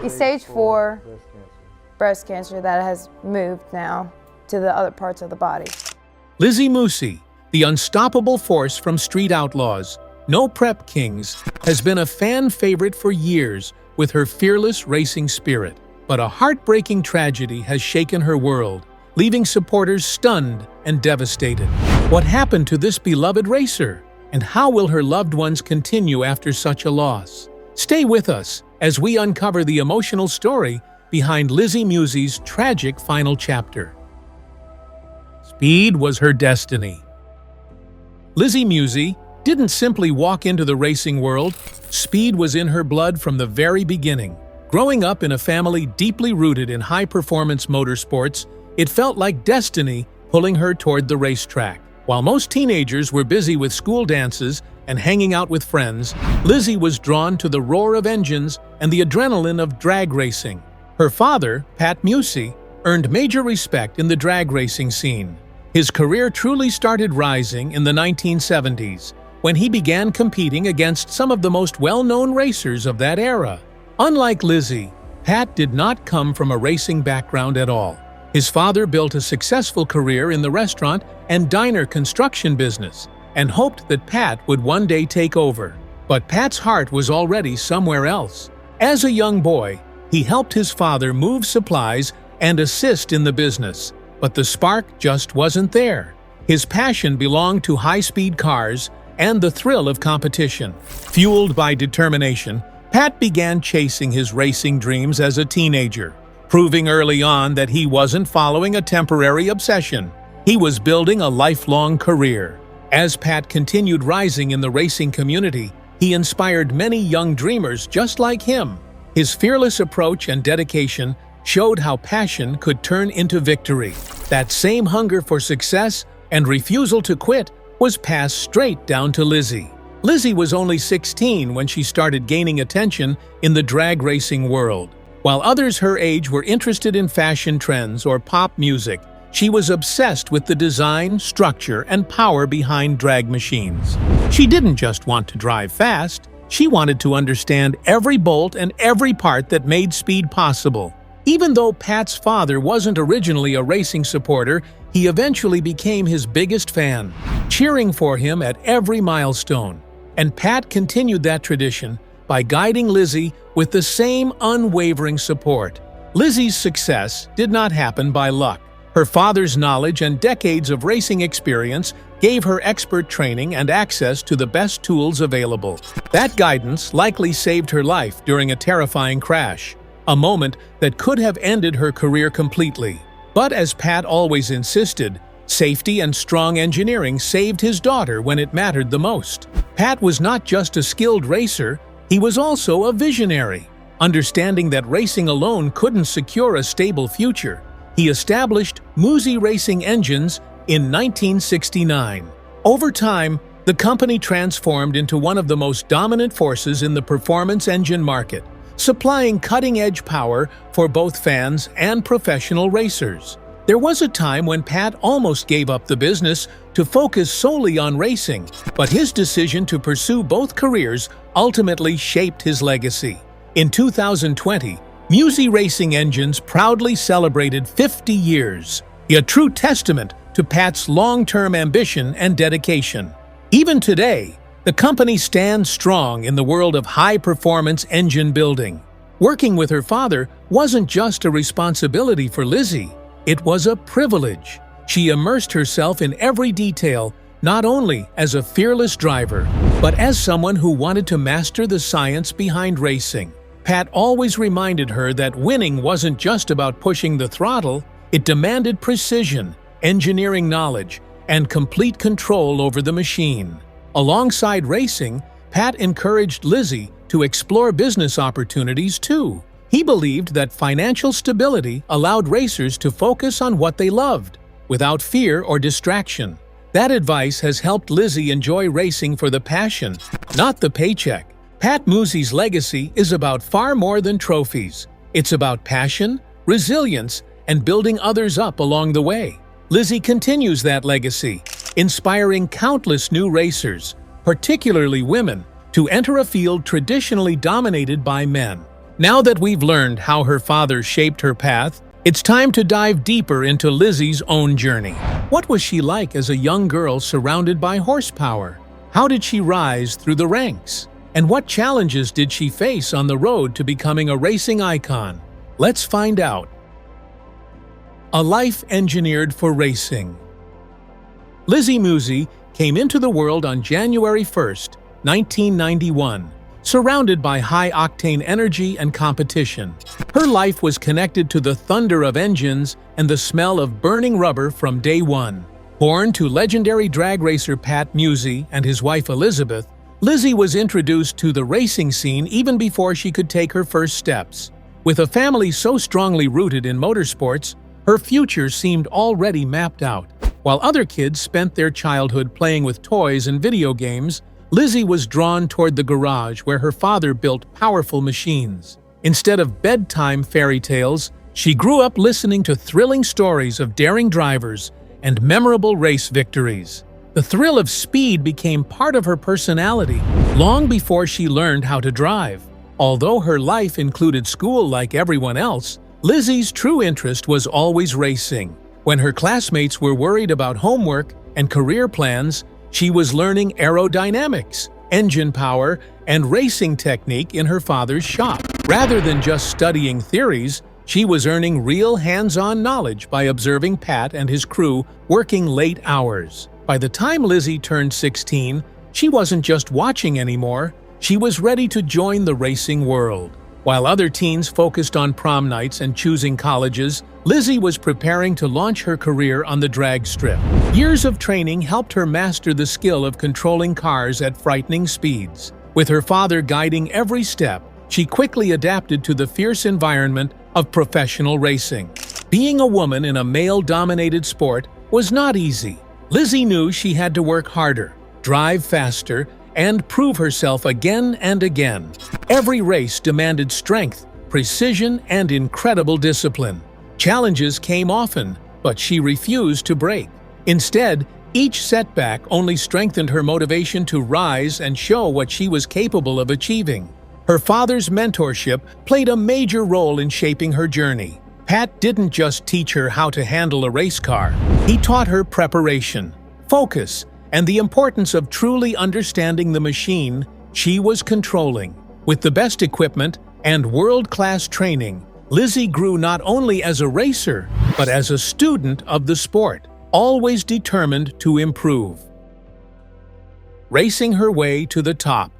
He's stage 4 breast cancer that has moved now to the other parts of the body. Lizzy Musi, the unstoppable force from Street Outlaws, No Prep Kings, has been a fan favorite for years with her fearless racing spirit. But a heartbreaking tragedy has shaken her world, leaving supporters stunned and devastated. What happened to this beloved racer? And how will her loved ones continue after such a loss? Stay with us as we uncover the emotional story behind Lizzy Musi's tragic final chapter. Speed was her destiny. Lizzy Musi didn't simply walk into the racing world. Speed was in her blood from the very beginning. Growing up in a family deeply rooted in high-performance motorsports, it felt like destiny pulling her toward the racetrack. While most teenagers were busy with school dances and hanging out with friends, Lizzy was drawn to the roar of engines and the adrenaline of drag racing. Her father, Pat Musi, earned major respect in the drag racing scene. His career truly started rising in the 1970s, when he began competing against some of the most well-known racers of that era. Unlike Lizzy, Pat did not come from a racing background at all. His father built a successful career in the restaurant and diner construction business and hoped that Pat would one day take over. But Pat's heart was already somewhere else. As a young boy, he helped his father move supplies and assist in the business. But the spark just wasn't there. His passion belonged to high-speed cars and the thrill of competition. Fueled by determination, Pat began chasing his racing dreams as a teenager, proving early on that he wasn't following a temporary obsession. He was building a lifelong career. As Pat continued rising in the racing community, he inspired many young dreamers just like him. His fearless approach and dedication showed how passion could turn into victory. That same hunger for success and refusal to quit was passed straight down to Lizzy. Lizzy was only 16 when she started gaining attention in the drag racing world. While others her age were interested in fashion trends or pop music, she was obsessed with the design, structure, and power behind drag machines. She didn't just want to drive fast, she wanted to understand every bolt and every part that made speed possible. Even though Pat's father wasn't originally a racing supporter, he eventually became his biggest fan, cheering for him at every milestone. And Pat continued that tradition by guiding Lizzy with the same unwavering support. Lizzy's success did not happen by luck. Her father's knowledge and decades of racing experience gave her expert training and access to the best tools available. That guidance likely saved her life during a terrifying crash, a moment that could have ended her career completely. But as Pat always insisted, safety and strong engineering saved his daughter when it mattered the most. Pat was not just a skilled racer, he was also a visionary. Understanding that racing alone couldn't secure a stable future, he established Musi Racing Engines in 1969. Over time, the company transformed into one of the most dominant forces in the performance engine market, supplying cutting-edge power for both fans and professional racers. There was a time when Pat almost gave up the business to focus solely on racing, but his decision to pursue both careers ultimately shaped his legacy. In 2020, Musi Racing Engines proudly celebrated 50 years, a true testament to Pat's long-term ambition and dedication. Even today, the company stands strong in the world of high-performance engine building. Working with her father wasn't just a responsibility for Lizzy, it was a privilege. She immersed herself in every detail, not only as a fearless driver, but as someone who wanted to master the science behind racing. Pat always reminded her that winning wasn't just about pushing the throttle, it demanded precision, engineering knowledge, and complete control over the machine. Alongside racing, Pat encouraged Lizzy to explore business opportunities too. He believed that financial stability allowed racers to focus on what they loved, without fear or distraction. That advice has helped Lizzy enjoy racing for the passion, not the paycheck. Pat Musi's legacy is about far more than trophies. It's about passion, resilience, and building others up along the way. Lizzy continues that legacy, inspiring countless new racers, particularly women, to enter a field traditionally dominated by men. Now that we've learned how her father shaped her path, it's time to dive deeper into Lizzy's own journey. What was she like as a young girl surrounded by horsepower? How did she rise through the ranks? And what challenges did she face on the road to becoming a racing icon? Let's find out. A life engineered for racing. Lizzy Musi came into the world on January 1st, 1991, surrounded by high-octane energy and competition. Her life was connected to the thunder of engines and the smell of burning rubber from day one. Born to legendary drag racer Pat Musi and his wife Elizabeth, Lizzy was introduced to the racing scene even before she could take her first steps. With a family so strongly rooted in motorsports, her future seemed already mapped out. While other kids spent their childhood playing with toys and video games, Lizzy was drawn toward the garage where her father built powerful machines. Instead of bedtime fairy tales, she grew up listening to thrilling stories of daring drivers and memorable race victories. The thrill of speed became part of her personality long before she learned how to drive. Although her life included school like everyone else, Lizzy's true interest was always racing. When her classmates were worried about homework and career plans, she was learning aerodynamics, engine power, and racing technique in her father's shop. Rather than just studying theories, she was earning real hands-on knowledge by observing Pat and his crew working late hours. By the time Lizzy turned 16, she wasn't just watching anymore, she was ready to join the racing world. While other teens focused on prom nights and choosing colleges, Lizzy was preparing to launch her career on the drag strip. Years of training helped her master the skill of controlling cars at frightening speeds. With her father guiding every step, she quickly adapted to the fierce environment of professional racing. Being a woman in a male-dominated sport was not easy. Lizzy knew she had to work harder, drive faster, and prove herself again and again. Every race demanded strength, precision, and incredible discipline. Challenges came often, but she refused to break. Instead, each setback only strengthened her motivation to rise and show what she was capable of achieving. Her father's mentorship played a major role in shaping her journey. Pat didn't just teach her how to handle a race car. He taught her preparation, focus, and the importance of truly understanding the machine she was controlling. With the best equipment and world-class training, Lizzy grew not only as a racer, but as a student of the sport, always determined to improve. Racing her way to the top.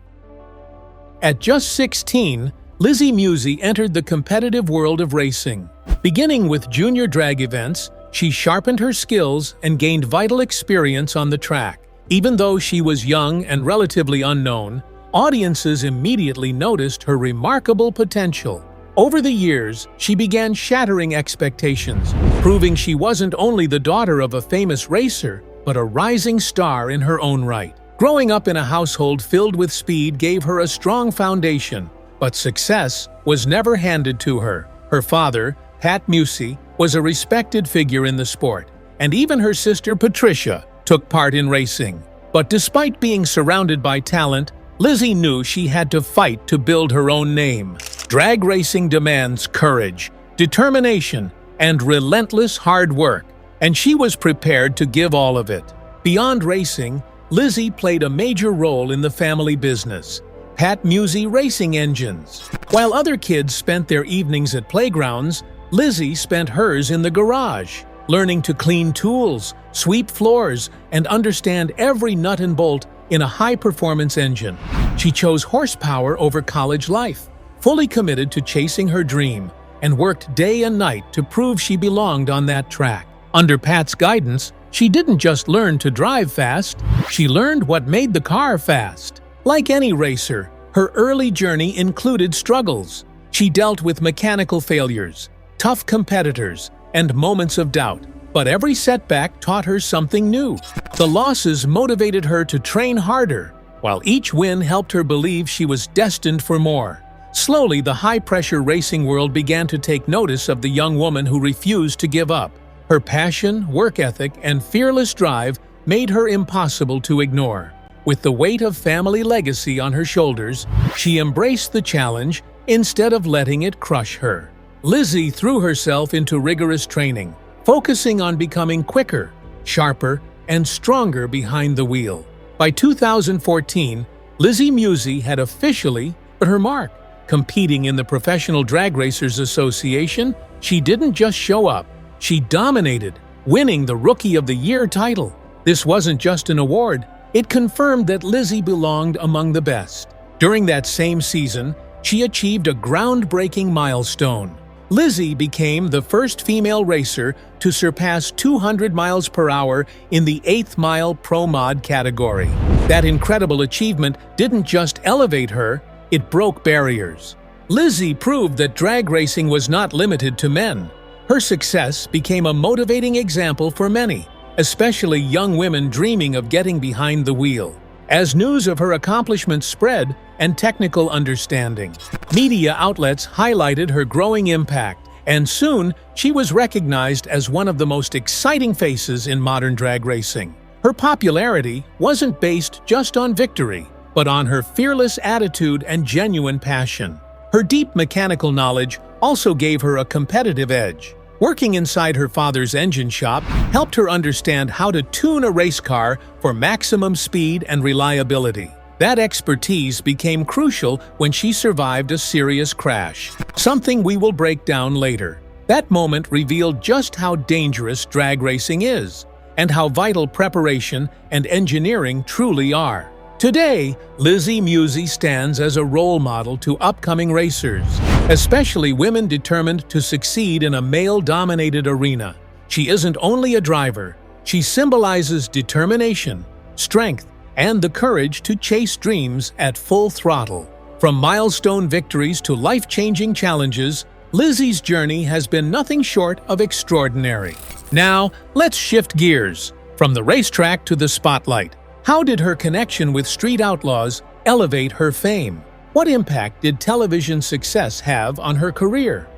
At just 16, Lizzy Musi entered the competitive world of racing. Beginning with junior drag events, she sharpened her skills and gained vital experience on the track. Even though she was young and relatively unknown, audiences immediately noticed her remarkable potential. Over the years, she began shattering expectations, proving she wasn't only the daughter of a famous racer, but a rising star in her own right. Growing up in a household filled with speed gave her a strong foundation, but success was never handed to her. Her father, Pat Musi, was a respected figure in the sport, and even her sister Patricia took part in racing. But despite being surrounded by talent, Lizzy knew she had to fight to build her own name. Drag racing demands courage, determination, and relentless hard work, and she was prepared to give all of it. Beyond racing, Lizzy played a major role in the family business, Pat Musi Racing Engines. While other kids spent their evenings at playgrounds, Lizzy spent hers in the garage, learning to clean tools, sweep floors, and understand every nut and bolt in a high-performance engine. She chose horsepower over college life, fully committed to chasing her dream, and worked day and night to prove she belonged on that track. Under Pat's guidance, she didn't just learn to drive fast, she learned what made the car fast. Like any racer, her early journey included struggles. She dealt with mechanical failures, tough competitors, and moments of doubt. But every setback taught her something new. The losses motivated her to train harder, while each win helped her believe she was destined for more. Slowly, the high-pressure racing world began to take notice of the young woman who refused to give up. Her passion, work ethic, and fearless drive made her impossible to ignore. With the weight of family legacy on her shoulders, she embraced the challenge instead of letting it crush her. Lizzy threw herself into rigorous training, focusing on becoming quicker, sharper, and stronger behind the wheel. By 2014, Lizzy Musi had officially put her mark. Competing in the Professional Drag Racers Association, she didn't just show up, she dominated, winning the Rookie of the Year title. This wasn't just an award, it confirmed that Lizzy belonged among the best. During that same season, she achieved a groundbreaking milestone. Lizzy became the first female racer to surpass 200 miles per hour in the 8th mile Pro Mod category. That incredible achievement didn't just elevate her, it broke barriers. Lizzy proved that drag racing was not limited to men. Her success became a motivating example for many, especially young women dreaming of getting behind the wheel. As news of her accomplishments spread and technical understanding, media outlets highlighted her growing impact, and soon she was recognized as one of the most exciting faces in modern drag racing. Her popularity wasn't based just on victory, but on her fearless attitude and genuine passion. Her deep mechanical knowledge also gave her a competitive edge. Working inside her father's engine shop helped her understand how to tune a race car for maximum speed and reliability. That expertise became crucial when she survived a serious crash, something we will break down later. That moment revealed just how dangerous drag racing is, and how vital preparation and engineering truly are. Today, Lizzy Musi stands as a role model to upcoming racers, especially women determined to succeed in a male-dominated arena. She isn't only a driver, she symbolizes determination, strength, and the courage to chase dreams at full throttle. From milestone victories to life-changing challenges, Lizzy's journey has been nothing short of extraordinary. Now, let's shift gears. From the racetrack to the spotlight. How did her connection with Street Outlaws elevate her fame? What impact did television success have on her career?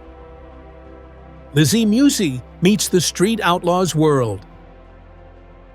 Lizzy Musi meets the Street Outlaws world.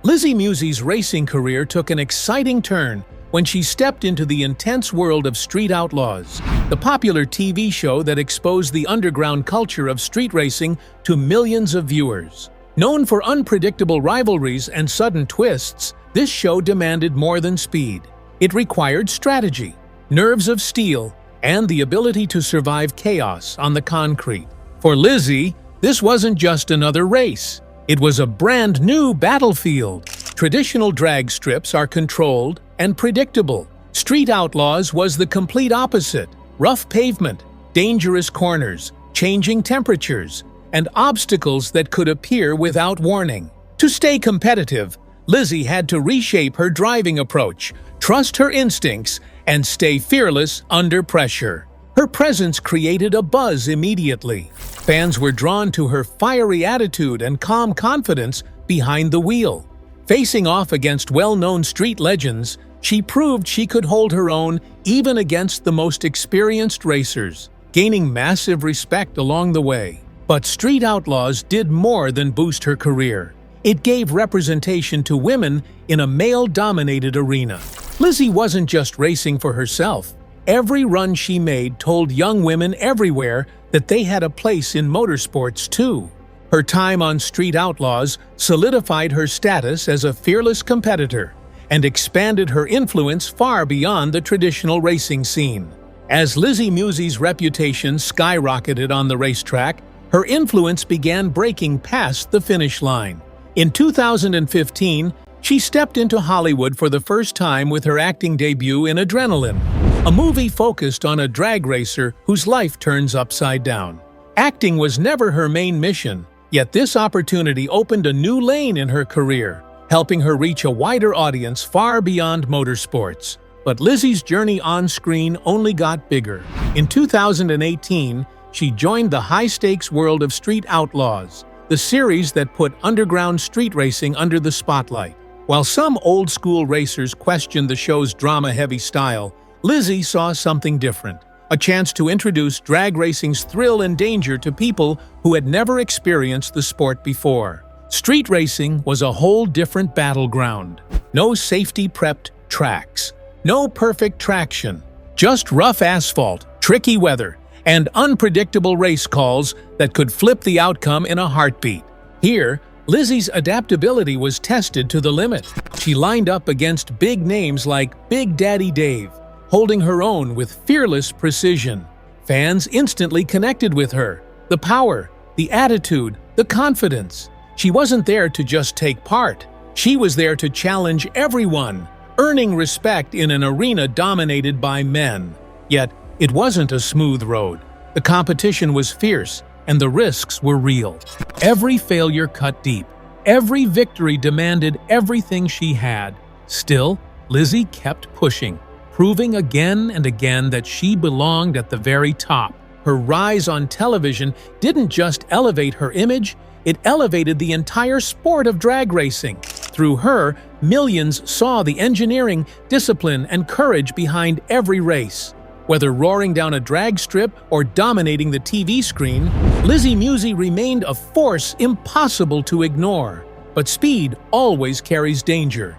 Lizzy Musi's racing career took an exciting turn when she stepped into the intense world of Street Outlaws, the popular TV show that exposed the underground culture of street racing to millions of viewers. Known for unpredictable rivalries and sudden twists, this show demanded more than speed. It required strategy, nerves of steel, and the ability to survive chaos on the concrete. For Lizzy, this wasn't just another race. It was a brand new battlefield. Traditional drag strips are controlled and predictable. Street Outlaws was the complete opposite. Rough pavement, dangerous corners, changing temperatures, and obstacles that could appear without warning. To stay competitive, Lizzy had to reshape her driving approach, trust her instincts, and stay fearless under pressure. Her presence created a buzz immediately. Fans were drawn to her fiery attitude and calm confidence behind the wheel. Facing off against well-known street legends, she proved she could hold her own even against the most experienced racers, gaining massive respect along the way. But Street Outlaws did more than boost her career. It gave representation to women in a male-dominated arena. Lizzy wasn't just racing for herself. Every run she made told young women everywhere that they had a place in motorsports too. Her time on Street Outlaws solidified her status as a fearless competitor and expanded her influence far beyond the traditional racing scene. As Lizzy Musi's reputation skyrocketed on the racetrack, her influence began breaking past the finish line. In 2015, she stepped into Hollywood for the first time with her acting debut in Adrenaline, a movie focused on a drag racer whose life turns upside down. Acting was never her main mission, yet this opportunity opened a new lane in her career, helping her reach a wider audience far beyond motorsports. But Lizzy's journey on screen only got bigger. In 2018, she joined the high-stakes world of Street Outlaws, the series that put underground street racing under the spotlight. While some old-school racers questioned the show's drama-heavy style, Lizzy saw something different, a chance to introduce drag racing's thrill and danger to people who had never experienced the sport before. Street racing was a whole different battleground. No safety-prepped tracks, no perfect traction, just rough asphalt, tricky weather, and unpredictable race calls that could flip the outcome in a heartbeat. Here, Lizzy's adaptability was tested to the limit. She lined up against big names like Big Daddy Dave, holding her own with fearless precision. Fans instantly connected with her. The power, the attitude, the confidence. She wasn't there to just take part. She was there to challenge everyone, earning respect in an arena dominated by men. Yet, it wasn't a smooth road. The competition was fierce, and the risks were real. Every failure cut deep. Every victory demanded everything she had. Still, Lizzy kept pushing, proving again and again that she belonged at the very top. Her rise on television didn't just elevate her image, it elevated the entire sport of drag racing. Through her, millions saw the engineering, discipline, and courage behind every race. Whether roaring down a drag strip or dominating the TV screen, Lizzy Musi remained a force impossible to ignore. But speed always carries danger.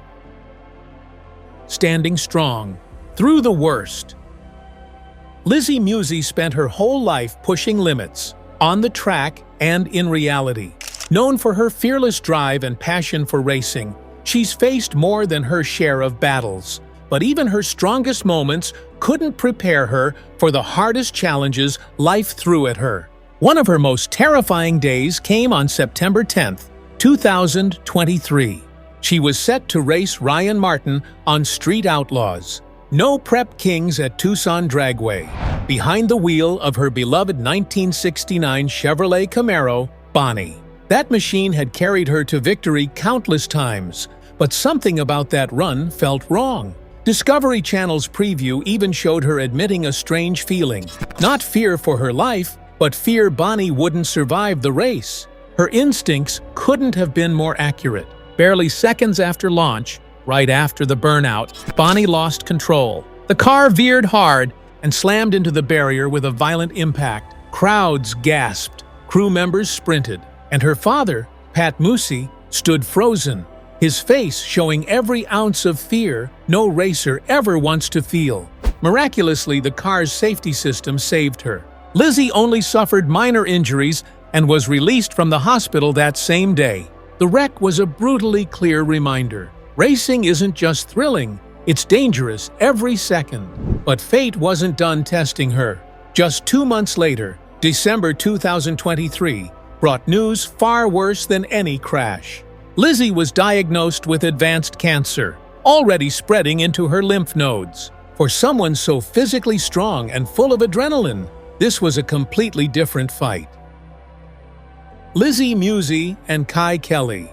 Standing strong, through the worst. Lizzy Musi spent her whole life pushing limits, on the track and in reality. Known for her fearless drive and passion for racing, she's faced more than her share of battles. But even her strongest moments couldn't prepare her for the hardest challenges life threw at her. One of her most terrifying days came on September 10th, 2023. She was set to race Ryan Martin on Street Outlaws. No prep kings at Tucson Dragway. Behind the wheel of her beloved 1969 Chevrolet Camaro, Bonnie. That machine had carried her to victory countless times, but something about that run felt wrong. Discovery Channel's preview even showed her admitting a strange feeling. Not fear for her life, but fear Bonnie wouldn't survive the race. Her instincts couldn't have been more accurate. Barely seconds after launch, right after the burnout, Bonnie lost control. The car veered hard and slammed into the barrier with a violent impact. Crowds gasped, crew members sprinted, and her father, Pat Musi, stood frozen, his face showing every ounce of fear no racer ever wants to feel. Miraculously, the car's safety system saved her. Lizzy only suffered minor injuries and was released from the hospital that same day. The wreck was a brutally clear reminder. Racing isn't just thrilling, it's dangerous every second. But fate wasn't done testing her. Just 2 months later, December 2023, brought news far worse than any crash. Lizzy was diagnosed with advanced cancer, already spreading into her lymph nodes. For someone so physically strong and full of adrenaline, this was a completely different fight. Lizzy Musi and Kai Kelly.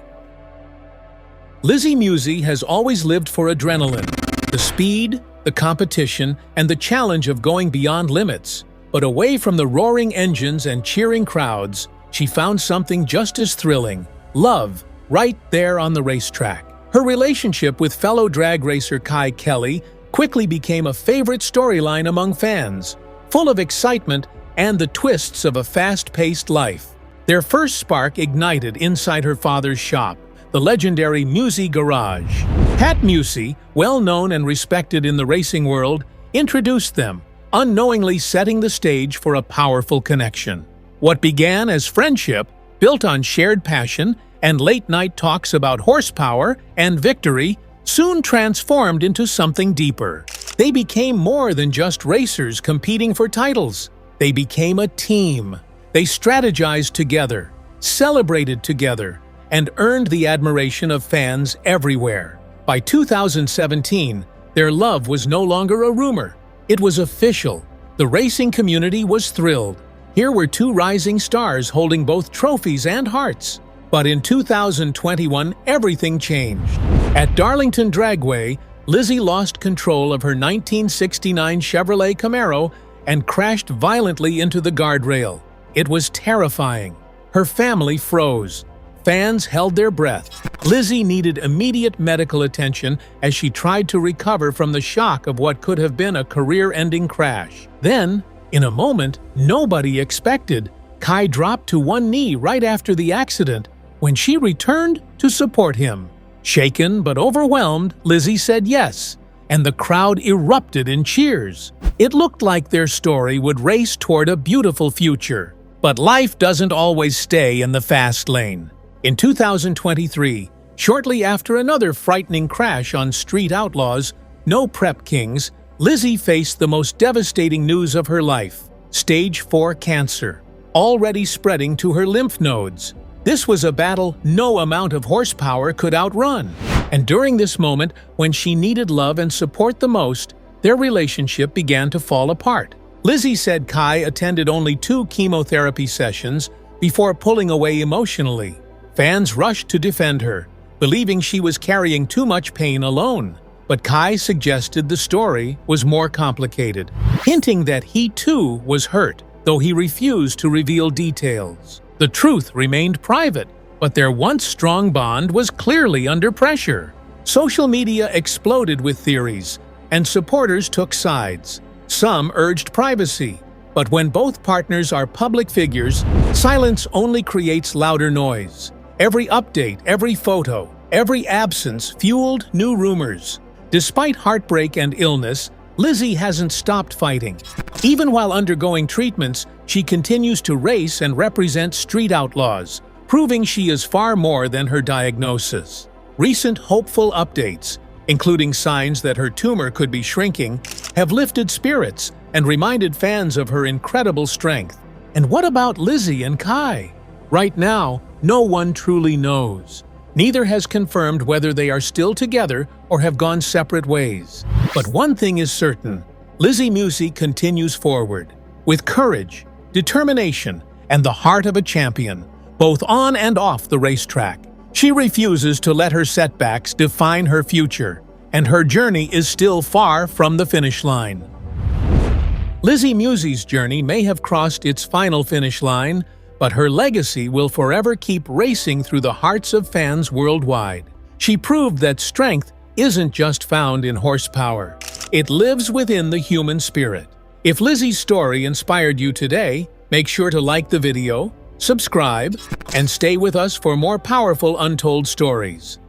Lizzy Musi has always lived for adrenaline, the speed, the competition, and the challenge of going beyond limits. But away from the roaring engines and cheering crowds, she found something just as thrilling: love, right there on the racetrack. Her relationship with fellow drag racer Kai Kelly quickly became a favorite storyline among fans, full of excitement and the twists of a fast-paced life. Their first spark ignited inside her father's shop, the legendary Musi Garage. Pat Musi, well known and respected in the racing world, introduced them, unknowingly setting the stage for a powerful connection. What began as friendship, built on shared passion and late-night talks about horsepower and victory, soon transformed into something deeper. They became more than just racers competing for titles. They became a team. They strategized together, celebrated together, and earned the admiration of fans everywhere. By 2017, their love was no longer a rumor. It was official. The racing community was thrilled. Here were two rising stars holding both trophies and hearts. But in 2021, everything changed. At Darlington Dragway, Lizzy lost control of her 1969 Chevrolet Camaro and crashed violently into the guardrail. It was terrifying. Her family froze. Fans held their breath. Lizzy needed immediate medical attention as she tried to recover from the shock of what could have been a career-ending crash. Then, in a moment nobody expected, Kai dropped to one knee right after the accident when she returned to support him. Shaken but overwhelmed, Lizzy said yes, and the crowd erupted in cheers. It looked like their story would race toward a beautiful future. But life doesn't always stay in the fast lane. In 2023, shortly after another frightening crash on Street Outlaws, No Prep Kings, Lizzy faced the most devastating news of her life: Stage 4 cancer, already spreading to her lymph nodes. This was a battle no amount of horsepower could outrun. And during this moment, when she needed love and support the most, their relationship began to fall apart. Lizzy said Kai attended only 2 chemotherapy sessions before pulling away emotionally. Fans rushed to defend her, believing she was carrying too much pain alone. But Kai suggested the story was more complicated, hinting that he too was hurt, though he refused to reveal details. The truth remained private, but their once strong bond was clearly under pressure. Social media exploded with theories, and supporters took sides. Some urged privacy, but when both partners are public figures, silence only creates louder noise. Every update, every photo, every absence fueled new rumors. Despite heartbreak and illness, Lizzy hasn't stopped fighting. Even while undergoing treatments, she continues to race and represent Street Outlaws, proving she is far more than her diagnosis. Recent hopeful updates, including signs that her tumor could be shrinking, have lifted spirits and reminded fans of her incredible strength. And what about Lizzy and Kai? Right now, no one truly knows. Neither has confirmed whether they are still together or have gone separate ways. But one thing is certain: Lizzy Musi continues forward, with courage, determination, and the heart of a champion, both on and off the racetrack. She refuses to let her setbacks define her future, and her journey is still far from the finish line. Lizzy Musi's journey may have crossed its final finish line, but her legacy will forever keep racing through the hearts of fans worldwide. She proved that strength isn't just found in horsepower. It lives within the human spirit. If Lizzy's story inspired you today, make sure to like the video, subscribe, and stay with us for more powerful untold stories.